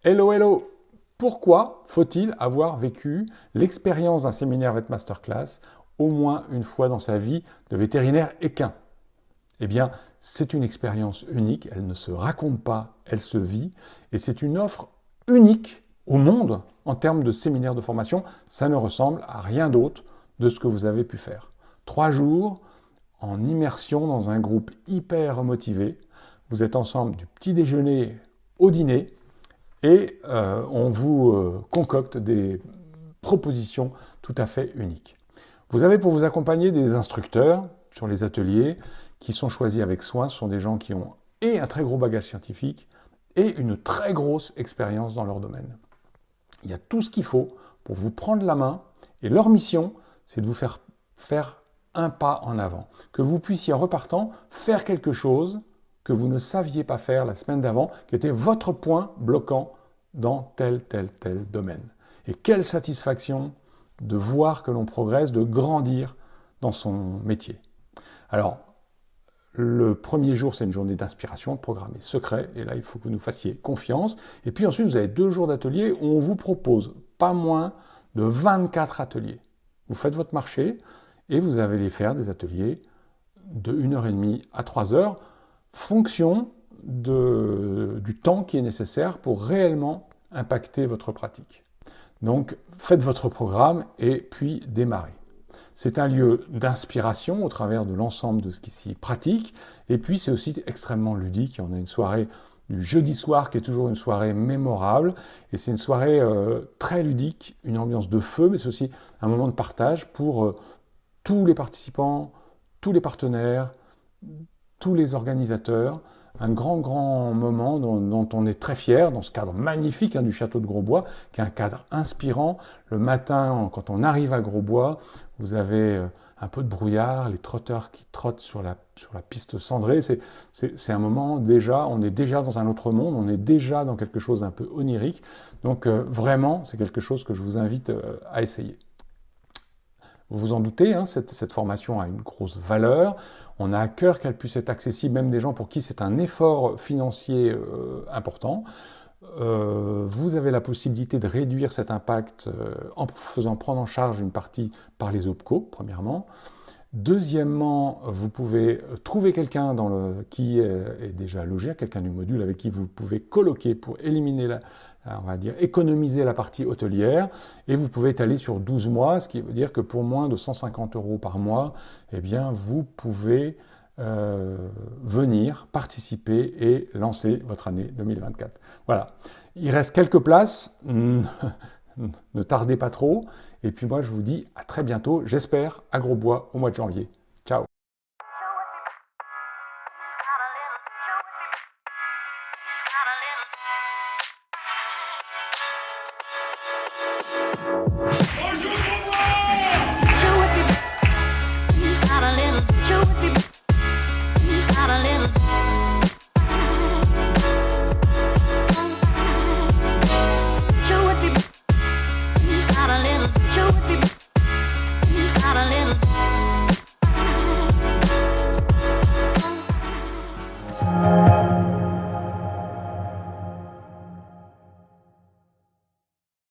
Hello, hello! Pourquoi faut-il avoir vécu l'expérience d'un séminaire vet masterclass au moins une fois dans sa vie de vétérinaire équin? Eh bien, c'est une expérience unique, elle ne se raconte pas, elle se vit, et c'est une offre unique au monde en termes de séminaire de formation. Ça ne ressemble à rien d'autre de ce que vous avez pu faire. 3 jours en immersion dans un groupe hyper motivé. Vous êtes ensemble du petit déjeuner au dîner, et on vous concocte des propositions tout à fait uniques. Vous avez pour vous accompagner des instructeurs sur les ateliers qui sont choisis avec soin. Ce sont des gens qui ont et un très gros bagage scientifique et une très grosse expérience dans leur domaine. Il y a tout ce qu'il faut pour vous prendre la main, et leur mission, c'est de vous faire un pas en avant. Que vous puissiez, en repartant, faire quelque chose que vous ne saviez pas faire la semaine d'avant, qui était votre point bloquant dans tel domaine. Et quelle satisfaction de voir que l'on progresse, de grandir dans son métier. Alors, le premier jour, c'est une journée d'inspiration, de programme est secret, et là, il faut que vous nous fassiez confiance. Et puis ensuite, vous avez 2 jours d'atelier où on vous propose pas moins de 24 ateliers. Vous faites votre marché, et vous allez les faire des ateliers de 1h30 à 3 heures, fonction du temps qui est nécessaire pour réellement impacter votre pratique. Donc, faites votre programme et puis démarrez. C'est un lieu d'inspiration au travers de l'ensemble de ce qui s'y pratique. Et puis, c'est aussi extrêmement ludique. On a une soirée du jeudi soir qui est toujours une soirée mémorable. Et c'est une soirée très ludique, une ambiance de feu, mais c'est aussi un moment de partage pour tous les participants, tous les partenaires, tous les organisateurs. Un grand moment dont on est très fier, dans ce cadre magnifique du château de Grosbois, qui est un cadre inspirant. Le matin, quand on arrive à Grosbois, vous avez un peu de brouillard, les trotteurs qui trottent sur la piste cendrée. C'est un moment déjà, on est déjà dans un autre monde, on est déjà dans quelque chose d'un peu onirique. Donc vraiment, c'est quelque chose que je vous invite à essayer. Vous vous en doutez, cette formation a une grosse valeur. On a à cœur qu'elle puisse être accessible, même des gens pour qui c'est un effort financier important. Vous avez la possibilité de réduire cet impact en faisant prendre en charge une partie par les OPCO, premièrement. Deuxièmement, vous pouvez trouver quelqu'un qui est déjà logé, quelqu'un du module avec qui vous pouvez colloquer pour éliminer on va dire, économiser la partie hôtelière, et vous pouvez étaler sur 12 mois, ce qui veut dire que pour moins de 150 € par mois, eh bien, vous pouvez venir participer et lancer votre année 2024. Voilà. Il reste quelques places. Ne tardez pas trop. Et puis moi, je vous dis à très bientôt, j'espère, à Grosbois au mois de janvier. Ciao!